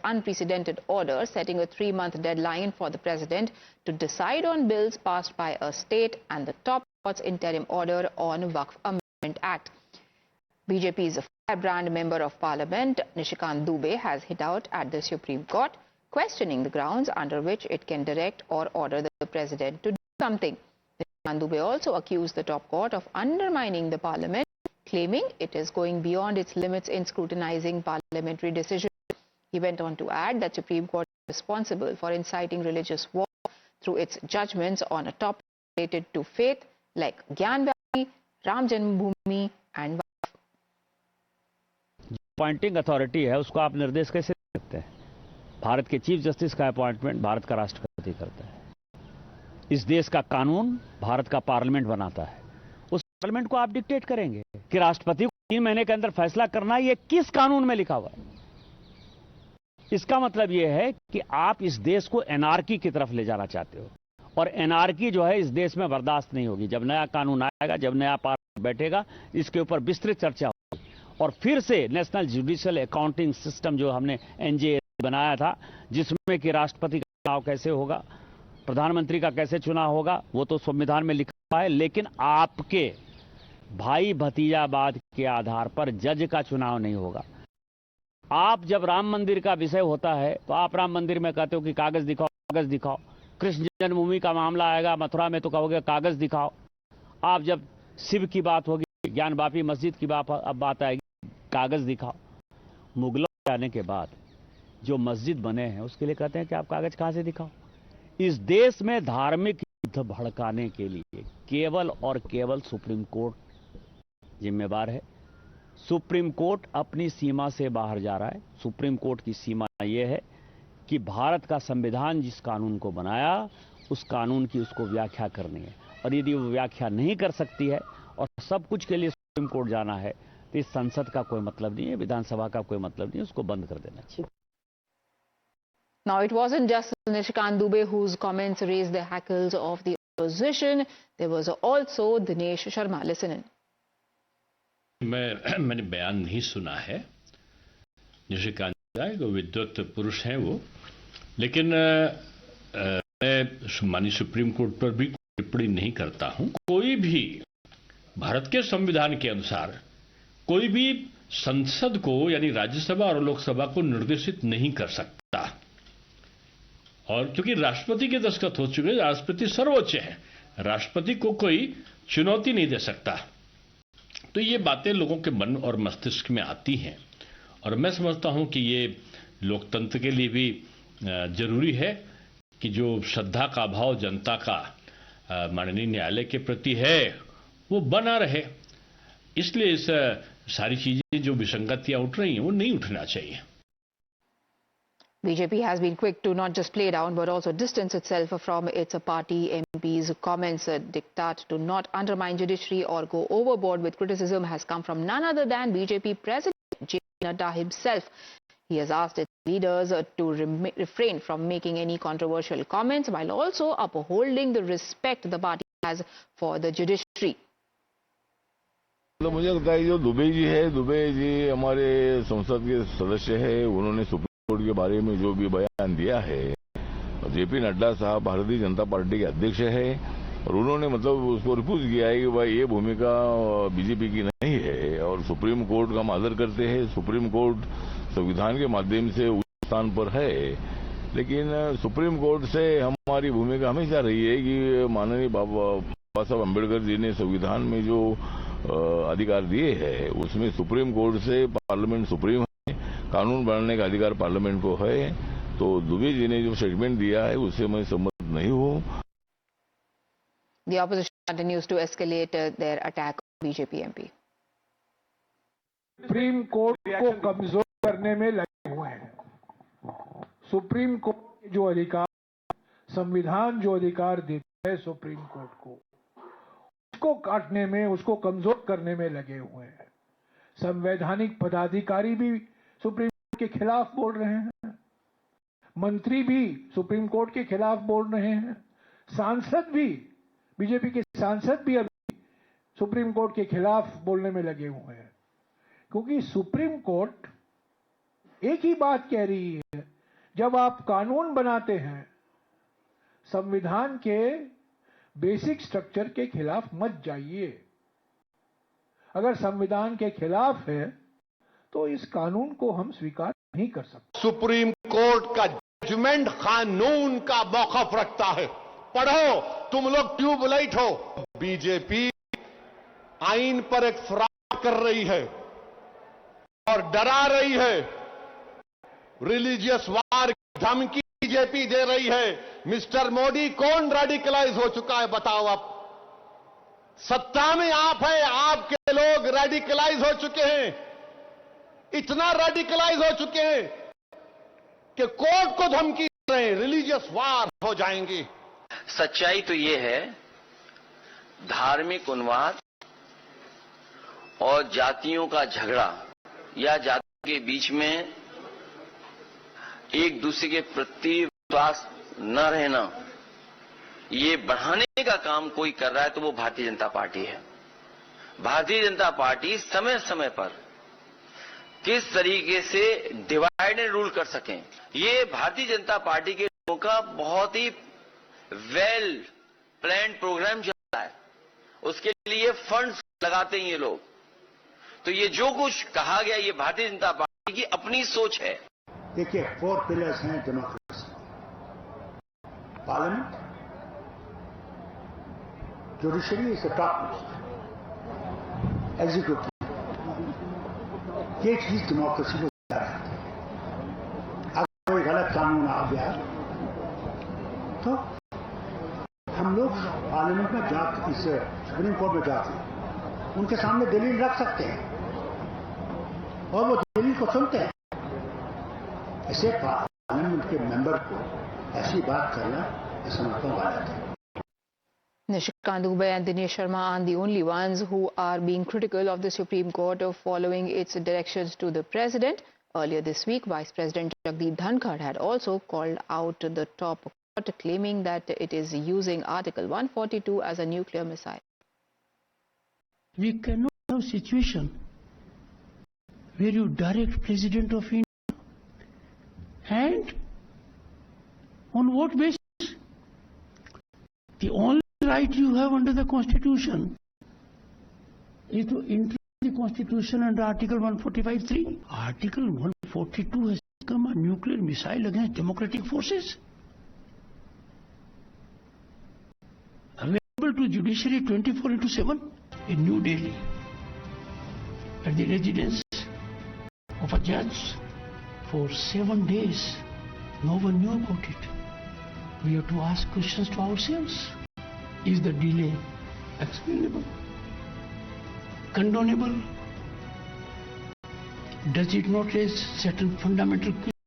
unprecedented order setting a 3-month deadline for the president to decide on bills passed by a state and the top court's interim order on Waqf Amendment Act. BJP's firebrand member of parliament, Nishikant Dubey, has hit out at the Supreme Court, questioning the grounds under which it can direct or order the president to do something. Nishikant Dubey also accused the top court of undermining the parliament, claiming it is going beyond its limits in scrutinizing parliamentary decisions. He went on to add that Supreme Court is responsible for inciting religious war through its judgments on a topic related to faith like Gyan Vyapti, Ram Janmabhoomi and appointing authority है, उसको आप निर्देश कैसे दे सकते हैं? भारत के chief justice का appointment Bharat का राष्ट्रपति करता है। इस देश का कानून भारत का पार्लियामेंट बनाता है। उस पार्लियामेंट को आप डिक्टेट करेंगे कि राष्ट्रपति को 3 महीने के अंदर फैसला करना है? ये किस कानून में लिखा हुआ है? इसका मतलब यह है कि आप इस देश को एनार्की की तरफ ले जाना चाहते हो, और एनार्की जो है इस देश में बर्दाश्त नहीं होगी। जब नया कानून आएगा, जब नया पार्लियामेंट बैठेगा, इसके ऊपर विस्तृत चर्चा होगी और फिर से नेशनल जुडिशियल अकाउंटिंग सिस्टम जो हमने एनजे बनाया था, जिसमें कि राष्ट्रपति का चुनाव कैसे होगा, प्रधानमंत्री का कैसे चुनाव होगा, वो तो संविधान में लिखा हुआ है, लेकिन आपके भाई भतीजावाद के आधार पर जज का चुनाव नहीं होगा। आप जब राम मंदिर का विषय होता है तो आप राम मंदिर में कहते हो कि कागज दिखाओ, कागज दिखाओ। कृष्ण जन्मभूमि का मामला आएगा मथुरा में तो कहोगे कागज दिखाओ। आप जब शिव की बात होगी, ज्ञान वापी मस्जिद की बात आएगी, कागज दिखाओ। मुगलों के आने के बाद जो मस्जिद बने हैं उसके लिए कहते हैं कि आप कागज कहां से दिखाओ। इस देश में धार्मिक युद्ध भड़काने के लिए केवल और केवल सुप्रीम कोर्ट जिम्मेवार है। सुप्रीम कोर्ट अपनी सीमा से बाहर जा रहा है। सुप्रीम कोर्ट की सीमा यह है कि भारत का संविधान जिस कानून को बनाया, उस कानून की उसको व्याख्या करनी है, और यदि वो व्याख्या नहीं कर सकती है और सब कुछ के लिए सुप्रीम कोर्ट जाना है, तो इस संसद का कोई मतलब नहीं है, विधानसभा का कोई मतलब नहीं है, उसको बंद कर देना चाहिए। Now, it wasn't just Nishikant Dubey whose comments raised the hackles of the opposition. There was also Dinesh Sharma. Listen in. मैंने बयान नहीं सुना है। निशिकांत एक विद्वत पुरुष हैं वो, लेकिन मैं माननीय सुप्रीम कोर्ट पर भी टिप्पणी नहीं करता हूं। कोई भी भारत के संविधान के अनुसार कोई भी संसद को यानी राज्यसभा और लोकसभा को निर्देशित नहीं कर सकता, और क्योंकि राष्ट्रपति के दस्तखत हो चुके हैं, राष्ट्रपति सर्वोच्च है, राष्ट्रपति को कोई चुनौती नहीं दे सकता। तो ये बातें लोगों के मन और मस्तिष्क में आती हैं, और मैं समझता हूं कि ये लोकतंत्र के लिए भी जरूरी है कि जो श्रद्धा का अभाव जनता का माननीय न्यायालय के प्रति है वो बना रहे। इसलिए इस सारी चीजें जो विसंगतियां उठ रही हैं वो नहीं उठना चाहिए। BJP has been quick to not just play down but also distance itself from its party MPs' comments. A diktat to not undermine judiciary or go overboard with criticism has come from none other than BJP President J. Nadda himself. He has asked its leaders to refrain from making any controversial comments while also upholding the respect the party has for the judiciary. तो मुझे लगता है जो दुबे जी हमारे संसद के सदस्य है, उन्होंने सुप्रीम कोर्ट के बारे में जो भी बयान दिया है, जेपी नड्डा साहब भारतीय जनता पार्टी के अध्यक्ष है, और उन्होंने मतलब उसको रिफ्यूज किया है कि भाई ये भूमिका बीजेपी की नहीं है, और सुप्रीम कोर्ट का हम आदर करते हैं। सुप्रीम कोर्ट संविधान के माध्यम से उस स्थान पर है, लेकिन सुप्रीम कोर्ट से हमारी भूमिका हमेशा रही है कि माननीय बाबा साहब अम्बेडकर जी ने संविधान में जो अधिकार दिए हैं उसमें सुप्रीम कोर्ट से पार्लियामेंट सुप्रीम है, कानून बनाने का अधिकार पार्लियामेंट को है। तो दुबे जी ने जो स्टेटमेंट दिया है उससे मैं सहमत नहीं हूं। The opposition continues to escalate their attack on BJP MP. Supreme court को कमजोर करने में लगे हुए हैं। सुप्रीम कोर्ट के जो अधिकार, संविधान जो अधिकार देता है सुप्रीम कोर्ट को, उसको काटने में, उसको कमजोर करने में लगे हुए हैं। संवैधानिक पदाधिकारी भी सुप्रीम कोर्ट के खिलाफ बोल रहे हैं, मंत्री भी सुप्रीम कोर्ट के खिलाफ बोल रहे हैं, सांसद भी, बीजेपी के सांसद भी अभी सुप्रीम कोर्ट के खिलाफ बोलने में लगे हुए हैं। क्योंकि सुप्रीम कोर्ट एक ही बात कह रही है, जब आप कानून बनाते हैं संविधान के बेसिक स्ट्रक्चर के खिलाफ मत जाइए। अगर संविधान के खिलाफ है तो इस कानून को हम स्वीकार नहीं कर सकते। सुप्रीम कोर्ट का जजमेंट कानून का मौकफ रखता है। पढ़ो, तुम लोग ट्यूबलाइट हो। बीजेपी आइन पर एक फ्रॉड कर रही है और डरा रही है। रिलीजियस वार की धमकी बीजेपी दे रही है। मिस्टर मोदी, कौन रेडिकलाइज हो चुका है बताओ आप? सत्ता में आप है, आपके लोग रेडिकलाइज हो चुके हैं। इतना रेडिकलाइज हो चुके हैं कि कोर्ट को धमकी दे रहे हैं, रिलीजियस वार हो जाएंगी। सच्चाई तो ये है, धार्मिक उन्माद और जातियों का झगड़ा या जातियों के बीच में एक दूसरे के प्रति विश्वास न रहना, ये बढ़ाने का काम कोई कर रहा है तो वो भारतीय जनता पार्टी है। भारतीय जनता पार्टी समय समय पर किस तरीके से डिवाइड एंड रूल कर सकें, ये भारतीय जनता पार्टी के लोगों का बहुत ही वेल प्लान प्रोग्राम चल रहा है। उसके लिए फंड्स लगाते हैं ये लोग। तो ये जो कुछ कहा गया, ये भारतीय जनता पार्टी की अपनी सोच है। देखिए, 4 पिलर्स हैं democracy. Parliament, judiciary is the top most, executive, ये चीज डेमोक्रेसी को है। अगर कोई गलत कानून आ गया तो हम लोग पार्लियामेंट में जाकर, इस सुप्रीम कोर्ट में जाकर उनके सामने दलील रख सकते हैं और वो दलील को सुनते हैं। ऐसे पार्लियामेंट के मेंबर को ऐसी बात करना असमर्थन वाला है। Nishikant Dubey and Dinesh Sharma aren't the only ones who are being critical of the Supreme Court of following its directions to the President. Earlier this week, Vice President Jagdeep Dhankar had also called out the top court, claiming that it is using Article 142 as a nuclear missile. We cannot have a situation where you direct President of India, and on what basis? The only right you have under the Constitution is to interpret the Constitution under Article 145(3). Article 142 has become a nuclear missile against democratic forces. Available to judiciary 24/7 in New Delhi at the residence of a judge for 7 days. No one knew about it. We have to ask questions to ourselves. Is the delay explainable? Condonable? Does it not raise certain fundamental questions?